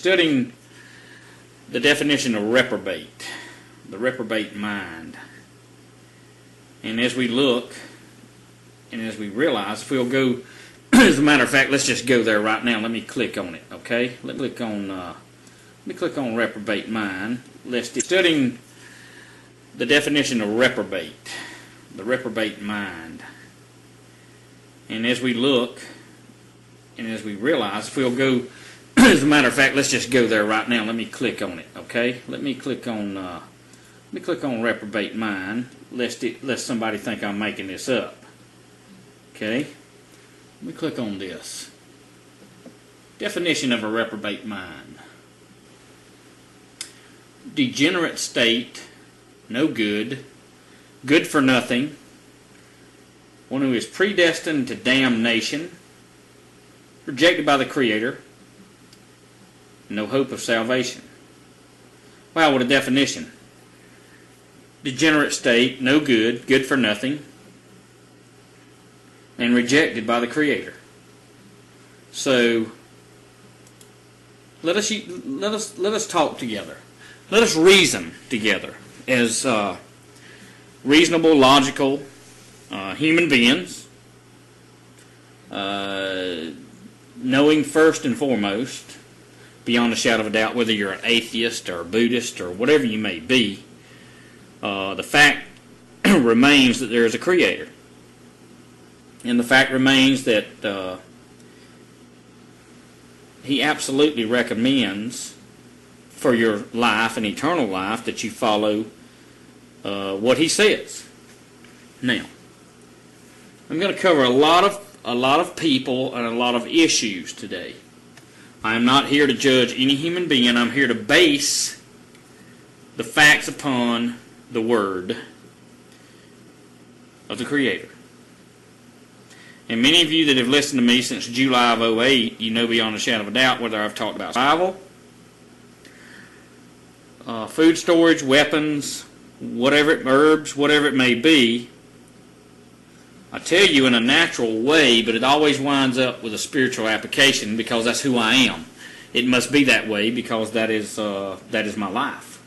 Studying the definition of reprobate, the reprobate mind. And as we look and as we realize, if we'll go, as a matter of fact, let's just go there right now. Let me click on it, okay? Let me click on reprobate mind. Let's do studying the definition of reprobate, the reprobate mind. And as we look and as we realize, if we'll go, as a matter of fact, let's just go there right now. Let me click on it, okay? Let me click on reprobate mind, lest somebody think I'm making this up. Okay? Let me click on this. Definition of a reprobate mind. Degenerate state, no good, good for nothing, one who is predestined to damnation, rejected by the Creator, no hope of salvation. Wow, what a definition. Degenerate state, no good, good for nothing, and rejected by the Creator. So let us talk together. Let us reason together as reasonable, logical human beings, knowing first and foremost, beyond a shadow of a doubt, whether you're an atheist or a Buddhist or whatever you may be, the fact remains that there is a Creator. And the fact remains that He absolutely recommends for your life and eternal life that you follow what He says. Now, I'm going to cover a lot of people and a lot of issues today. I am not here to judge any human being. I'm here to base the facts upon the Word of the Creator. And many of you that have listened to me since July of 2008, you know beyond a shadow of a doubt whether I've talked about survival, food storage, weapons, herbs, whatever it may be. I tell you in a natural way, but it always winds up with a spiritual application because that's who I am. It must be that way because that is my life.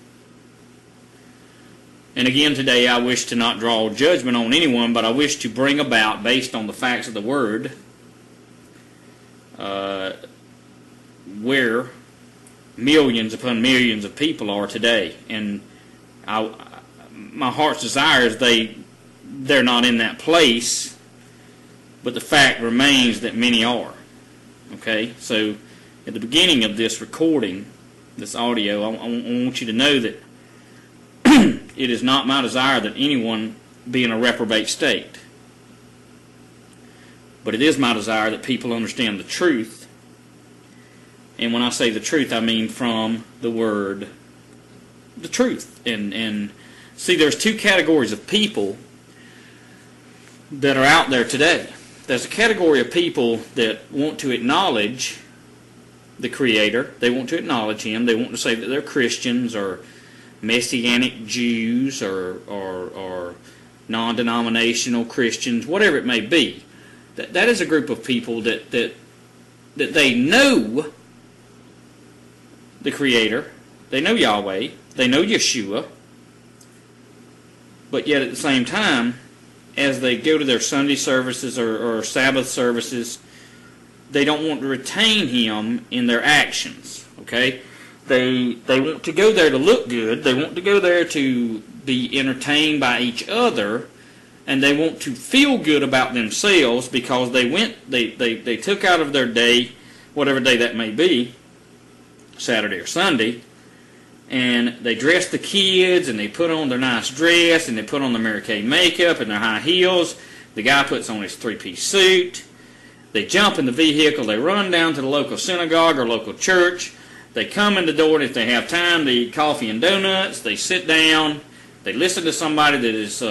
And again today I wish to not draw judgment on anyone, but I wish to bring about, based on the facts of the Word, where millions upon millions of people are today. And my heart's desire is they're not in that place, but the fact remains that many are. Okay, so at the beginning of this recording, this audio, I want you to know that it is not my desire that anyone be in a reprobate state, but it is my desire that people understand the truth. And when I say the truth, I mean from the Word, the truth. And see, there's two categories of people that are out there today. There's a category of people that want to acknowledge the Creator. They want to acknowledge Him. They want to say that they're Christians or Messianic Jews or non-denominational Christians, whatever it may be. That is a group of people that they know the Creator. They know Yahweh. They know Yeshua. But yet at the same time, as they go to their Sunday services or Sabbath services, they don't want to retain Him in their actions. Okay? They want to go there to look good. They want to go there to be entertained by each other, and they want to feel good about themselves because they took out of their day, whatever day that may be, Saturday or Sunday, and they dress the kids, and they put on their nice dress, and they put on their Mary Kay makeup and their high heels. The guy puts on his three-piece suit. They jump in the vehicle. They run down to the local synagogue or local church. They come in the door, and if they have time, they eat coffee and donuts. They sit down. They listen to somebody that is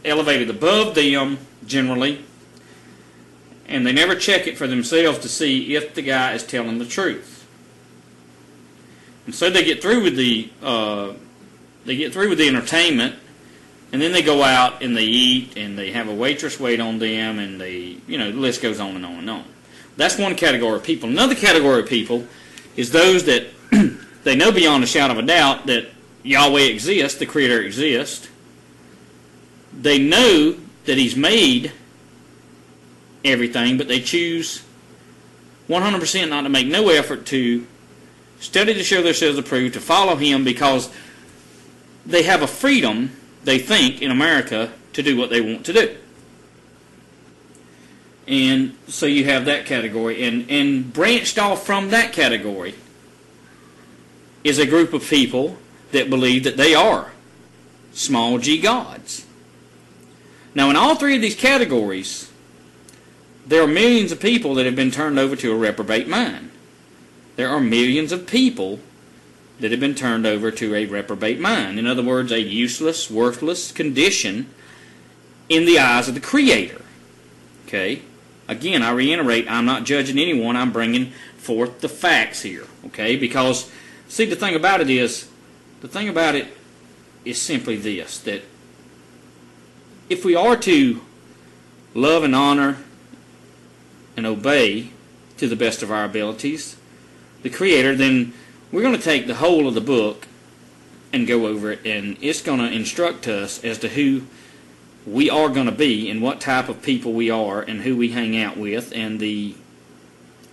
elevated above them, generally, and they never check it for themselves to see if the guy is telling the truth. And so they get through with the entertainment, and then they go out and they eat, and they have a waitress wait on them, and the list goes on and on and on. That's one category of people. Another category of people is those that They know beyond a shadow of a doubt that Yahweh exists, the Creator exists. They know that He's made everything, but they choose 100% not to make no effort to study to show themselves approved, to follow Him, because they have a freedom, they think, in America to do what they want to do. And so you have that category. And branched off from that category is a group of people that believe that they are small g gods. Now, in all three of these categories, there are millions of people that have been turned over to a reprobate mind. There are millions of people that have been turned over to a reprobate mind. In other words, a useless, worthless condition in the eyes of the Creator. Okay? Again, I reiterate, I'm not judging anyone. I'm bringing forth the facts here. Okay? Because, see, the thing about it is simply this, that if we are to love and honor and obey to the best of our abilities the Creator, then we're going to take the whole of the book and go over it, and it's going to instruct us as to who we are going to be and what type of people we are and who we hang out with and the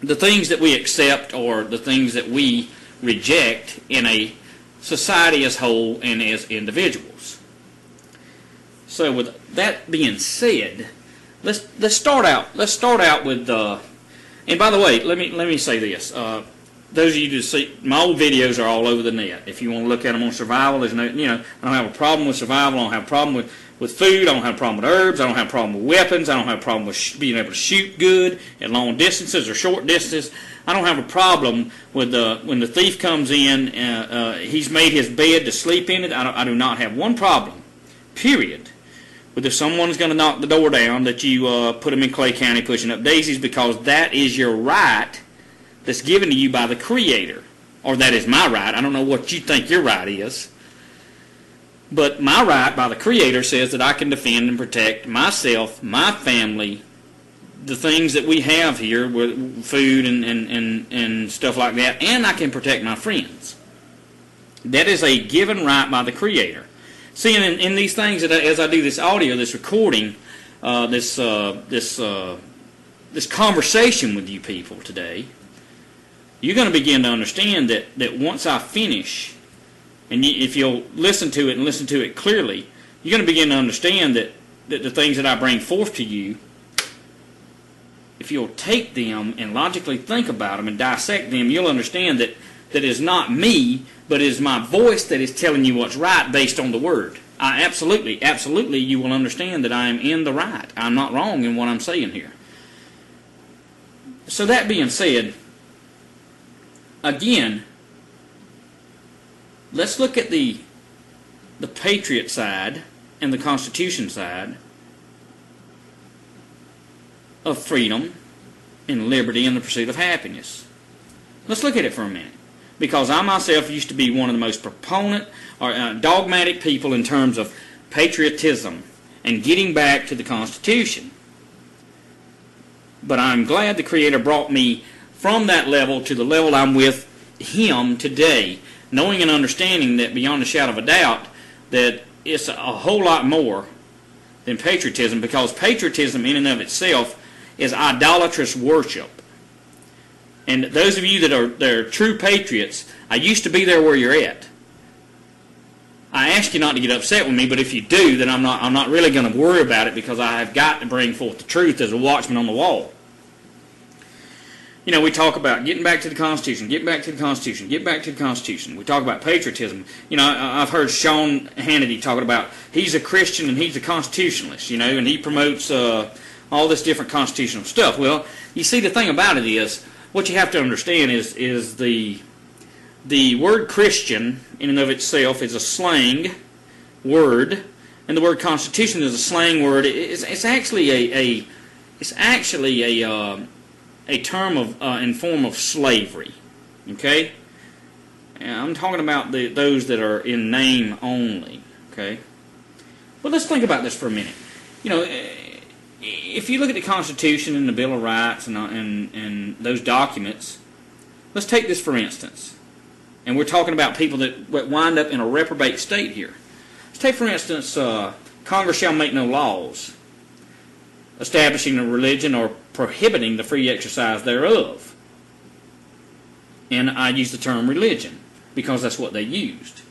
things that we accept or the things that we reject in a society as whole and as individuals. So with that being said, let's start out with and by the way, let me say this. Those of you who see my old videos are all over the net. If you want to look at them on survival, there's no, I don't have a problem with survival. I don't have a problem with food. I don't have a problem with herbs. I don't have a problem with weapons. I don't have a problem with being able to shoot good at long distances or short distances. I don't have a problem with when the thief comes in. He's made his bed to sleep in it. I do not have one problem, period, with if someone's going to knock the door down that you put them in Clay County pushing up daisies, because that is your right that's given to you by the Creator. Or that is my right. I don't know what you think your right is. But my right by the Creator says that I can defend and protect myself, my family, the things that we have here with food and stuff like that, and I can protect my friends. That is a given right by the Creator. See, in these things, that as I do this audio, this recording, this conversation with you people today, you're going to begin to understand that once I finish, and if you'll listen to it and listen to it clearly, you're going to begin to understand that the things that I bring forth to you, if you'll take them and logically think about them and dissect them, you'll understand that it's not me, but it is my voice that is telling you what's right based on the Word. Absolutely, you will understand that I am in the right. I'm not wrong in what I'm saying here. So that being said, again, let's look at the patriot side and the Constitution side of freedom and liberty and the pursuit of happiness. Let's look at it for a minute, because I myself used to be one of the most proponent or dogmatic people in terms of patriotism and getting back to the Constitution. But I'm glad the Creator brought me from that level to the level I'm with Him today, knowing and understanding that beyond a shadow of a doubt that it's a whole lot more than patriotism, because patriotism in and of itself is idolatrous worship. And those of you that are true patriots, I used to be there where you're at. I ask you not to get upset with me, but if you do, then I'm not really going to worry about it, because I have got to bring forth the truth as a watchman on the wall. We talk about getting back to the Constitution, get back to the Constitution, get back to the Constitution. We talk about patriotism. I've heard Sean Hannity talking about he's a Christian and he's a constitutionalist, and he promotes all this different constitutional stuff. Well, you see, the thing about it is, what you have to understand is the word Christian in and of itself is a slang word, and the word Constitution is a slang word. It's actually a term of in form of slavery. Okay, and I'm talking about those that are in name only. Okay, well, let's think about this for a minute. If you look at the Constitution and the Bill of Rights and those documents, let's take this for instance. And we're talking about people that wind up in a reprobate state here. Let's take, for instance, Congress shall make no laws establishing a religion or prohibiting the free exercise thereof. And I use the term religion because that's what they used.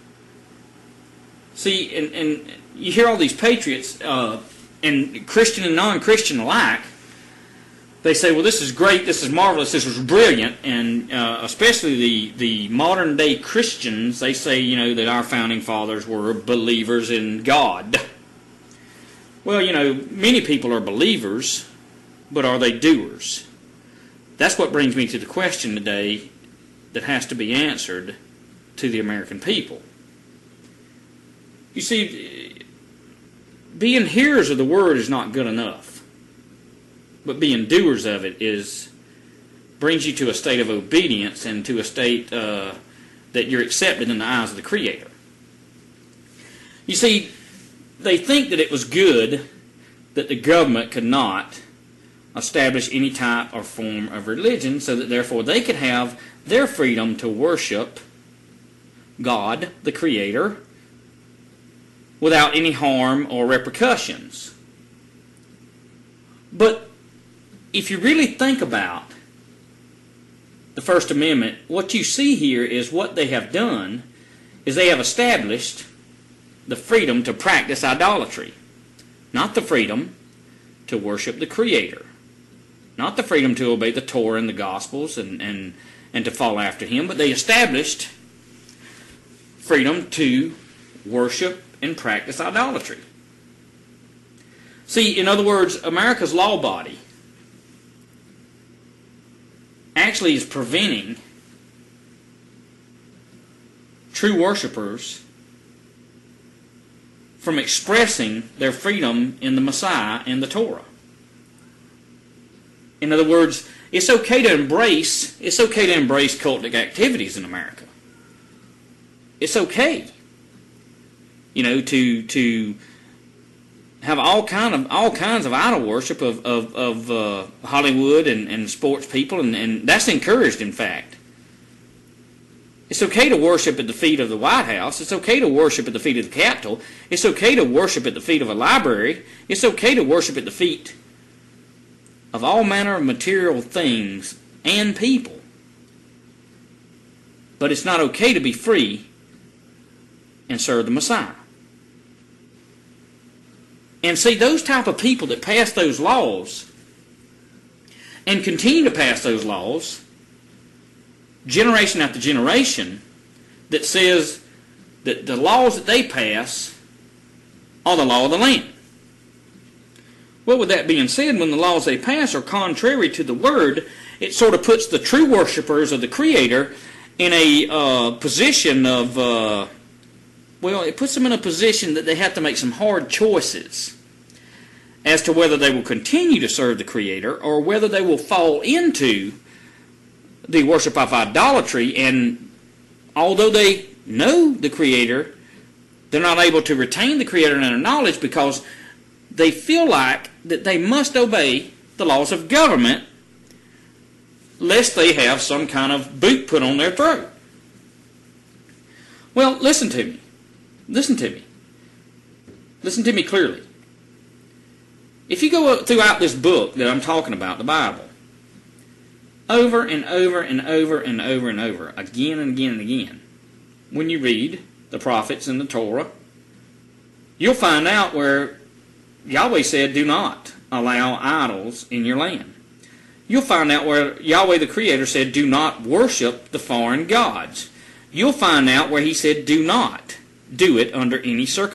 See, and you hear all these patriots, and Christian and non-Christian alike, they say, well, this is great, this is marvelous, this is brilliant, and especially the modern-day Christians, they say, you know, that our founding fathers were believers in God. Well, you know, many people are believers, but are they doers? That's what brings me to the question today that has to be answered to the American people. You see, being hearers of the Word is not good enough, but being doers of it brings you to a state of obedience and to a state that you're accepted in the eyes of the Creator. You see, they think that it was good that the government could not establish any type or form of religion, so that therefore they could have their freedom to worship God, the Creator, without any harm or repercussions. But if you really think about the First Amendment, what you see here is what they have done is they have established the freedom to practice idolatry, not the freedom to worship the Creator, not the freedom to obey the Torah and the Gospels and to follow after Him, but they established freedom to worship and practice idolatry. See, in other words, America's law body actually is preventing true worshipers from expressing their freedom in the Messiah and the Torah. In other words, it's okay to embrace cultic activities in America. It's okay, you know, to have all kinds of idol worship of Hollywood and sports people, and that's encouraged, in fact. It's okay to worship at the feet of the White House. It's okay to worship at the feet of the Capitol. It's okay to worship at the feet of a library. It's okay to worship at the feet of all manner of material things and people. But it's not okay to be free and serve the Messiah. And see, those type of people that pass those laws and continue to pass those laws, generation after generation, that says that the laws that they pass are the law of the land. Well, with that being said, when the laws they pass are contrary to the Word, it sort of puts the true worshipers of the Creator in a position of, well, it puts them in a position that they have to make some hard choices as to whether they will continue to serve the Creator or whether they will fall into the worship of idolatry. And although they know the Creator, they're not able to retain the Creator in their knowledge because they feel like that they must obey the laws of government lest they have some kind of boot put on their throat. Well, listen to me. Listen to me. Listen to me clearly. If you go throughout this book that I'm talking about, the Bible, over and over and over and over and over, again and again and again, when you read the prophets and the Torah, you'll find out where Yahweh said, do not allow idols in your land. You'll find out where Yahweh the Creator said, do not worship the foreign gods. You'll find out where He said, do not do it under any circumstance.